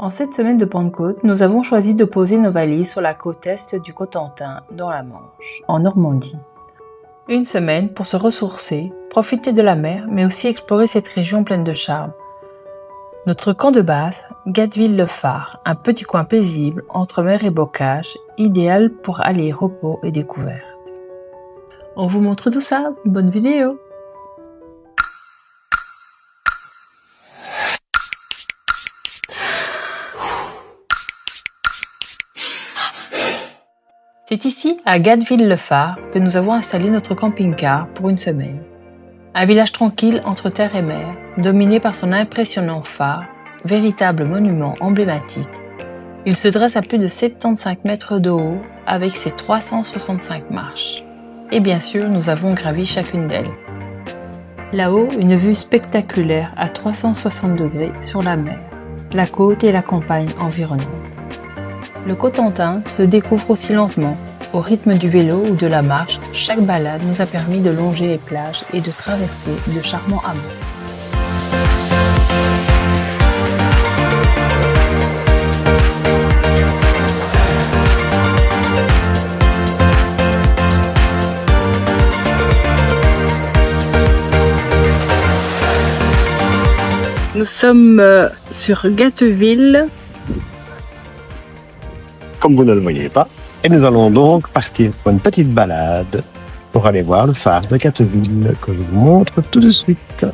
En cette semaine de Pentecôte, nous avons choisi de poser nos valises sur la côte est du Cotentin, dans la Manche, en Normandie. Une semaine pour se ressourcer, profiter de la mer, mais aussi explorer cette région pleine de charme. Notre camp de base, Gatteville-le-Phare, un petit coin paisible entre mer et bocage, idéal pour aller repos et découverte. On vous montre tout ça, bonne vidéo! C'est ici, à Gatteville-le-Phare, que nous avons installé notre camping-car pour une semaine. Un village tranquille entre terre et mer, dominé par son impressionnant phare, véritable monument emblématique. Il se dresse à plus de 75 mètres de haut, avec ses 365 marches. Et bien sûr, nous avons gravi chacune d'elles. Là-haut, une vue spectaculaire à 360 degrés sur la mer, la côte et la campagne environnante. Le Cotentin se découvre aussi lentement. Au rythme du vélo ou de la marche, chaque balade nous a permis de longer les plages et de traverser de charmants hameaux. Nous sommes sur Gatteville. Comme vous ne le voyez pas. Et nous allons donc partir pour une petite balade pour aller voir le phare de Gatteville que je vous montre tout de suite.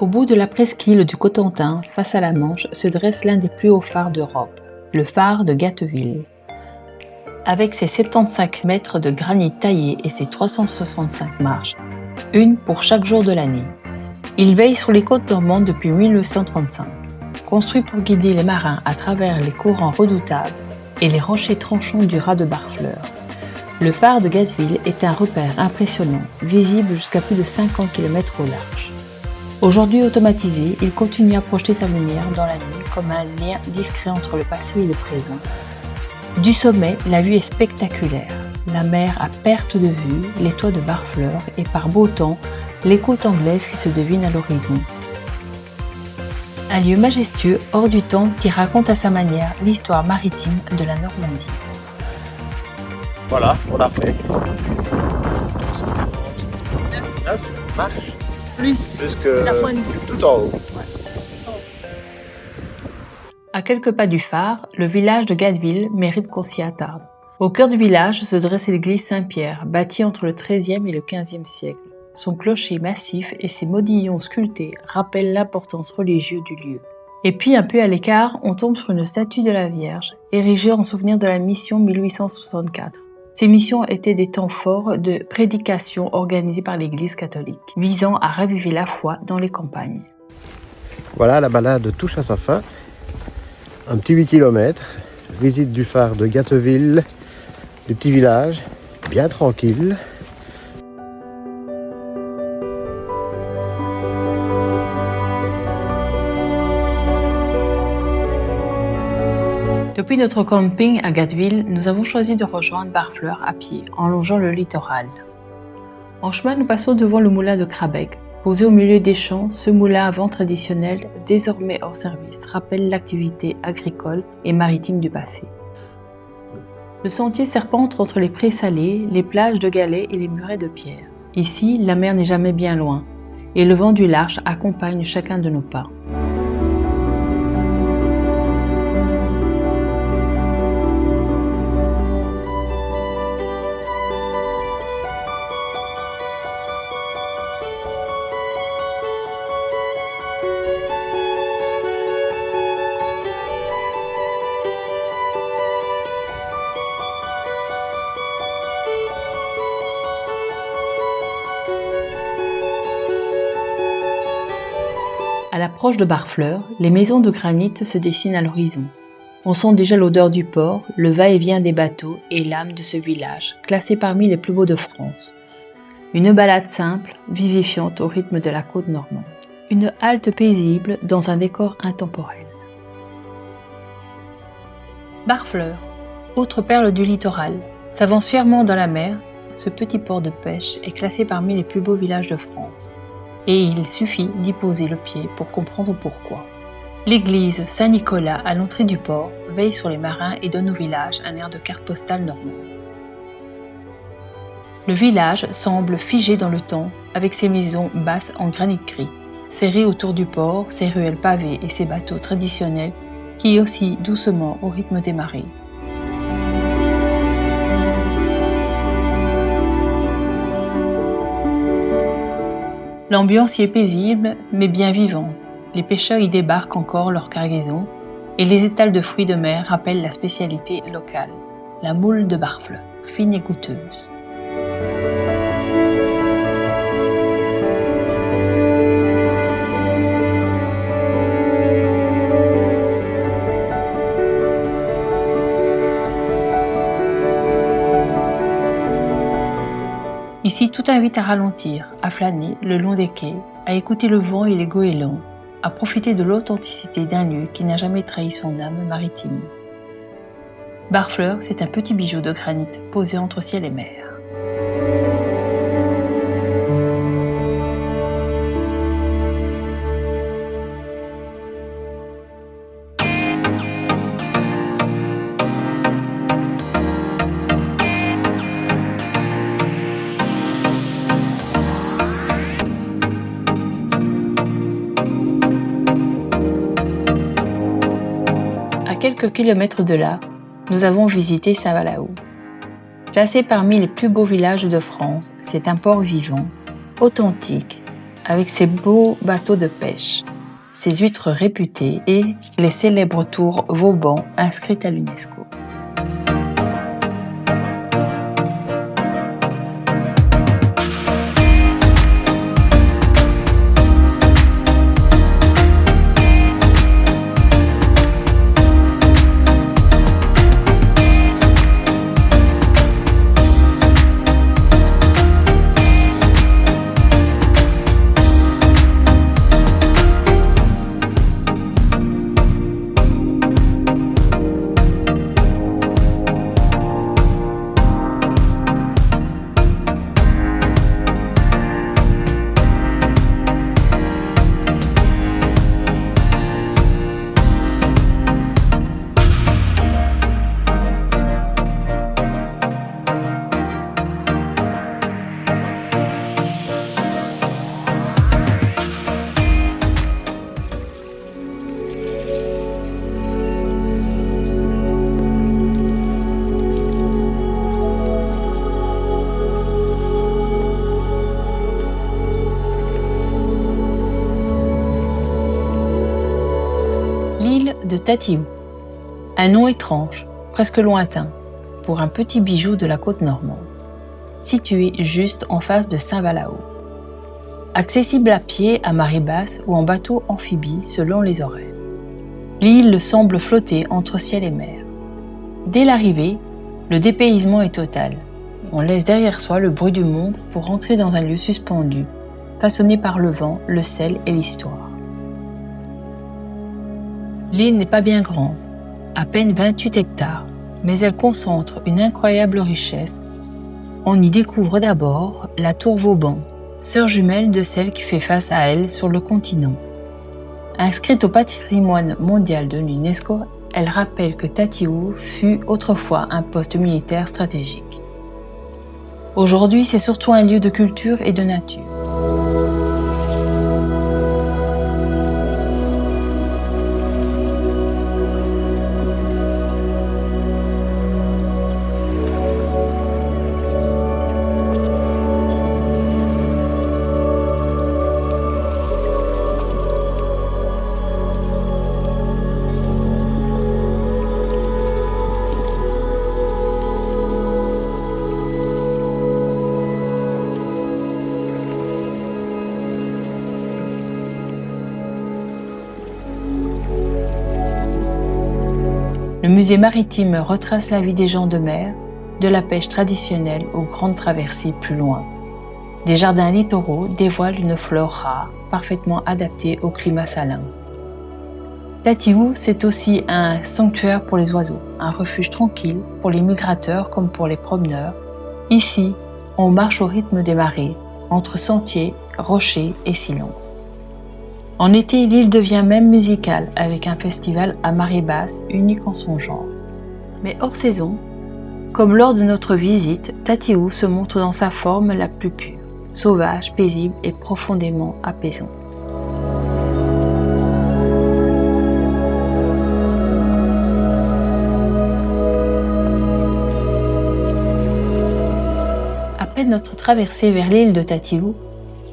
Au bout de la presqu'île du Cotentin, face à la Manche, se dresse l'un des plus hauts phares d'Europe, le phare de Gatteville. Avec ses 75 mètres de granit taillé et ses 365 marches, une pour chaque jour de l'année. Il veille sur les côtes normandes depuis 1935. Construit pour guider les marins à travers les courants redoutables et les rochers tranchants du raz de Barfleur, le phare de Gatteville est un repère impressionnant, visible jusqu'à plus de 50 km au large. Aujourd'hui automatisé, il continue à projeter sa lumière dans la nuit comme un lien discret entre le passé et le présent. Du sommet, la vue est spectaculaire. La mer à perte de vue, les toits de Barfleur et par beau temps, les côtes anglaises qui se devinent à l'horizon. Un lieu majestueux hors du temps qui raconte à sa manière l'histoire maritime de la Normandie. Voilà, on l'a fait. 349 marches. Plus que tout en haut. À quelques pas du phare, le village de Gatteville mérite qu'on s'y attarde. Au cœur du village se dresse l'église Saint-Pierre, bâtie entre le XIIIe et le XVe siècle. Son clocher massif et ses modillons sculptés rappellent l'importance religieuse du lieu. Et puis un peu à l'écart, on tombe sur une statue de la Vierge, érigée en souvenir de la mission 1864. Ces missions étaient des temps forts de prédication organisés par l'Église catholique, visant à raviver la foi dans les campagnes. Voilà, la balade touche à sa fin. Un petit 8 km, visite du phare de Gatteville, du petit village, bien tranquille. Depuis notre camping à Gatteville, nous avons choisi de rejoindre Barfleur à pied, en longeant le littoral. En chemin, nous passons devant le moulin de Crabec. Posé au milieu des champs, ce moulin à vent traditionnel, désormais hors service, rappelle l'activité agricole et maritime du passé. Le sentier serpente entre les prés salés, les plages de galets et les murets de pierre. Ici, la mer n'est jamais bien loin, et le vent du large accompagne chacun de nos pas. À l'approche de Barfleur, les maisons de granit se dessinent à l'horizon. On sent déjà l'odeur du port, le va-et-vient des bateaux et l'âme de ce village, classé parmi les plus beaux de France. Une balade simple, vivifiante au rythme de la côte normande. Une halte paisible dans un décor intemporel. Barfleur, autre perle du littoral, s'avance fièrement dans la mer, ce petit port de pêche est classé parmi les plus beaux villages de France. Et il suffit d'y poser le pied pour comprendre pourquoi. L'église Saint-Nicolas à l'entrée du port veille sur les marins et donne au village un air de carte postale normande. Le village semble figé dans le temps avec ses maisons basses en granit gris, serrées autour du port, ses ruelles pavées et ses bateaux traditionnels qui oscillent doucement au rythme des marées. L'ambiance y est paisible mais bien vivante. Les pêcheurs y débarquent encore leur cargaison et les étals de fruits de mer rappellent la spécialité locale, la moule de Barfleur, fine et goûteuse. Ici, tout invite à ralentir, à flâner le long des quais, à écouter le vent et les goélands, à profiter de l'authenticité d'un lieu qui n'a jamais trahi son âme maritime. Barfleur, c'est un petit bijou de granit posé entre ciel et mer. À quelques kilomètres de là, nous avons visité Saint-Valaou. Classé parmi les plus beaux villages de France, c'est un port vivant, authentique, avec ses beaux bateaux de pêche, ses huîtres réputées et les célèbres tours Vauban inscrites à l'UNESCO. L'île de Tatiou. Un nom étrange, presque lointain, pour un petit bijou de la côte normande, situé juste en face de Saint-Valaou. Accessible à pied à marée basse ou en bateau amphibie selon les horaires. L'île semble flotter entre ciel et mer. Dès l'arrivée, le dépaysement est total. On laisse derrière soi le bruit du monde pour entrer dans un lieu suspendu, façonné par le vent, le sel et l'histoire. L'île n'est pas bien grande, à peine 28 hectares, mais elle concentre une incroyable richesse. On y découvre d'abord la tour Vauban, sœur jumelle de celle qui fait face à elle sur le continent. Inscrite au patrimoine mondial de l'UNESCO, elle rappelle que Tatiou fut autrefois un poste militaire stratégique. Aujourd'hui, c'est surtout un lieu de culture et de nature. Le musée maritime retrace la vie des gens de mer, de la pêche traditionnelle aux grandes traversées plus loin. Des jardins littoraux dévoilent une flore rare, parfaitement adaptée au climat salin. Tatiou, c'est aussi un sanctuaire pour les oiseaux, un refuge tranquille pour les migrateurs comme pour les promeneurs. Ici, on marche au rythme des marées, entre sentiers, rochers et silence. En été, l'île devient même musicale avec un festival à marée basse unique en son genre. Mais hors saison, comme lors de notre visite, Tatiou se montre dans sa forme la plus pure, sauvage, paisible et profondément apaisante. Après notre traversée vers l'île de Tatiou,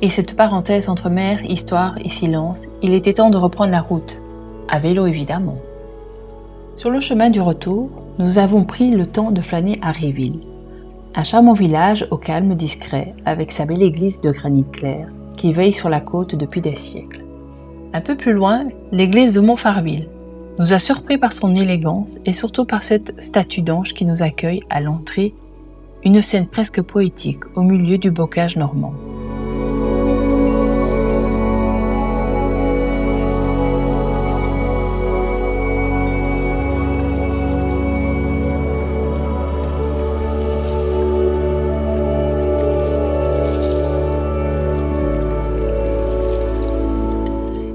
et cette parenthèse entre mer, histoire et silence, il était temps de reprendre la route, à vélo évidemment. Sur le chemin du retour, nous avons pris le temps de flâner à Réville, un charmant village au calme discret, avec sa belle église de granit clair, qui veille sur la côte depuis des siècles. Un peu plus loin, l'église de Montfarville nous a surpris par son élégance et surtout par cette statue d'ange qui nous accueille à l'entrée, une scène presque poétique au milieu du bocage normand.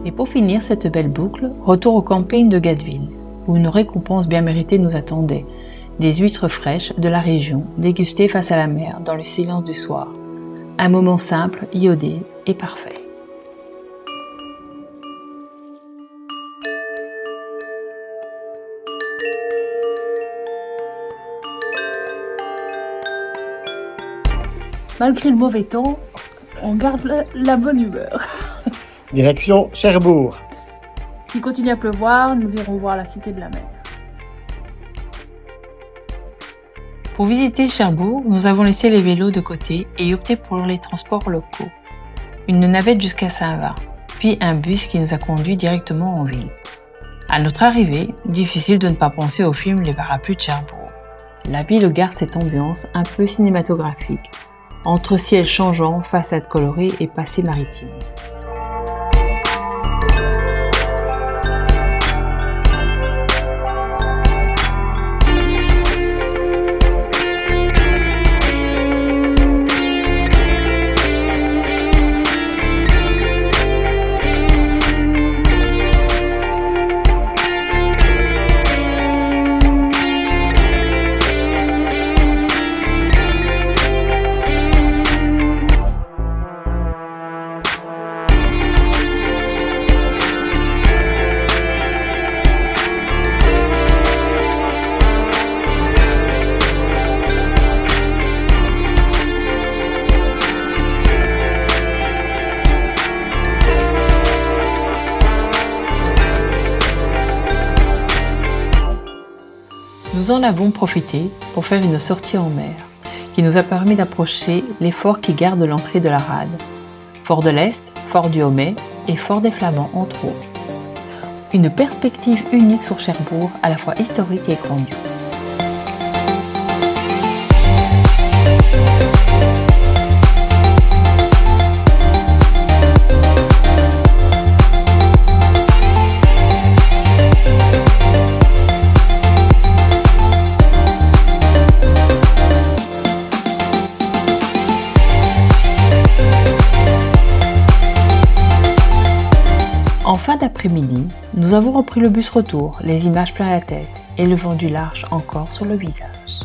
Et pour finir cette belle boucle, retour au camping de Gatteville, où une récompense bien méritée nous attendait. Des huîtres fraîches de la région, dégustées face à la mer, dans le silence du soir. Un moment simple, iodé et parfait. Malgré le mauvais temps, on garde la bonne humeur. Direction Cherbourg. S'il continue à pleuvoir, nous irons voir la Cité de la Mer. Pour visiter Cherbourg, nous avons laissé les vélos de côté et opté pour les transports locaux. Une navette jusqu'à Saint-Va, puis un bus qui nous a conduits directement en ville. À notre arrivée, difficile de ne pas penser au film Les Parapluies de Cherbourg. La ville garde cette ambiance un peu cinématographique, entre ciel changeant, façades colorées et passé maritime. Nous en avons profité pour faire une sortie en mer, qui nous a permis d'approcher les forts qui gardent l'entrée de la rade. Fort de l'Est, Fort du Homais et Fort des Flamands entre autres. Une perspective unique sur Cherbourg, à la fois historique et grandiose. En fin d'après-midi, nous avons repris le bus retour, les images plein la tête et le vent du large encore sur le visage.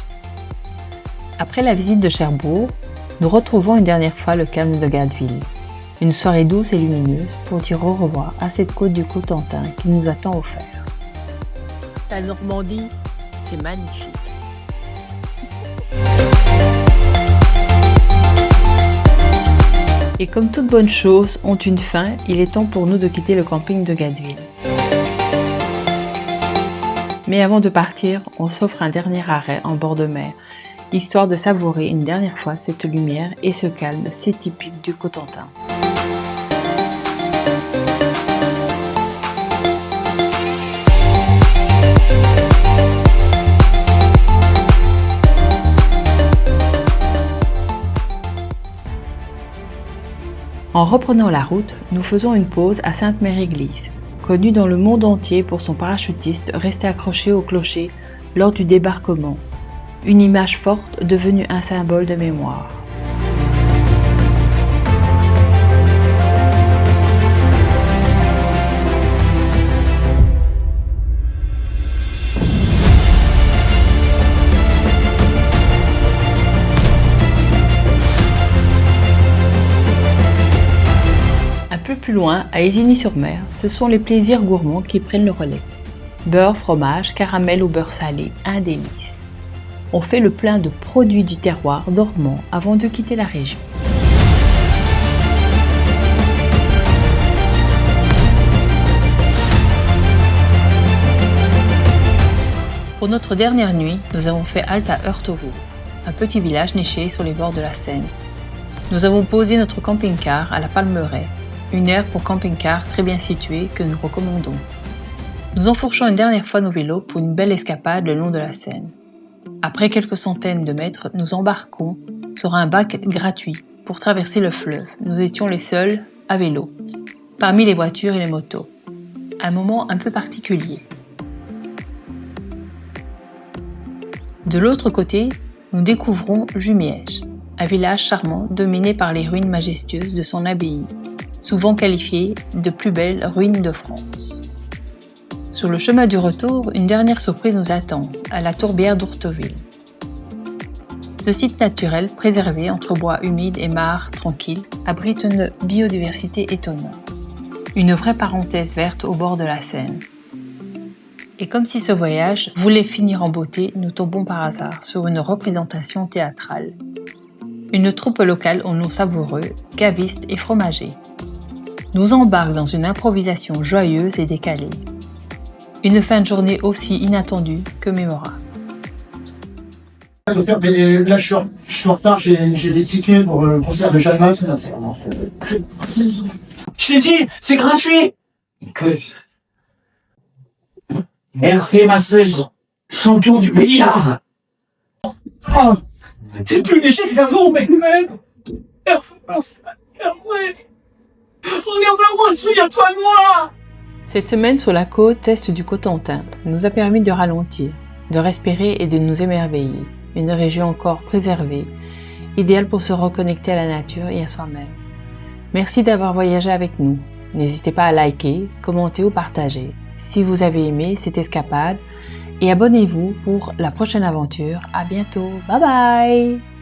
Après la visite de Cherbourg, nous retrouvons une dernière fois le calme de Gatteville. Une soirée douce et lumineuse pour dire au revoir à cette côte du Cotentin qui nous a tant offert. La Normandie, c'est magnifique. Et comme toutes bonnes choses ont une fin, il est temps pour nous de quitter le camping de Gatteville. Mais avant de partir, on s'offre un dernier arrêt en bord de mer, histoire de savourer une dernière fois cette lumière et ce calme si typique du Cotentin. En reprenant la route, nous faisons une pause à Sainte-Mère-Église, connue dans le monde entier pour son parachutiste resté accroché au clocher lors du débarquement, une image forte devenue un symbole de mémoire. Un peu plus loin, à Isigny-sur-Mer, ce sont les plaisirs gourmands qui prennent le relais. Beurre, fromage, caramel ou beurre salé, un délice. On fait le plein de produits du terroir normand avant de quitter la région. Pour notre dernière nuit, nous avons fait halte à Heurtauroux, un petit village niché sur les bords de la Seine. Nous avons posé notre camping-car à la Palmeraie, une aire pour camping-car très bien située que nous recommandons. Nous enfourchons une dernière fois nos vélos pour une belle escapade le long de la Seine. Après quelques centaines de mètres, nous embarquons sur un bac gratuit pour traverser le fleuve. Nous étions les seuls à vélo, parmi les voitures et les motos. Un moment un peu particulier. De l'autre côté, nous découvrons Jumièges, un village charmant dominé par les ruines majestueuses de son abbaye, souvent qualifiée de plus belle ruine de France. Sur le chemin du retour, une dernière surprise nous attend, à la tourbière d'Ourteville. Ce site naturel, préservé entre bois humides et mares tranquilles, abrite une biodiversité étonnante. Une vraie parenthèse verte au bord de la Seine. Et comme si ce voyage voulait finir en beauté, nous tombons par hasard sur une représentation théâtrale. Une troupe locale aux noms savoureux, cavistes et fromagers, nous embarque dans une improvisation joyeuse et décalée. Une fin de journée aussi inattendue que mémorable. Mais là, je suis en retard, j'ai des tickets pour le concert de Jalma. Je t'ai dit, c'est gratuit. Hervé Massège, champion du billard. Oh, t'es plus léger qu'avant, mais même. Hervé Massège, Hervé. Regarde-moi, souviens-toi de moi. Cette semaine sur la côte est du Cotentin nous a permis de ralentir, de respirer et de nous émerveiller. Une région encore préservée, idéale pour se reconnecter à la nature et à soi-même. Merci d'avoir voyagé avec nous. N'hésitez pas à liker, commenter ou partager si vous avez aimé cette escapade et abonnez-vous pour la prochaine aventure. À bientôt. Bye bye!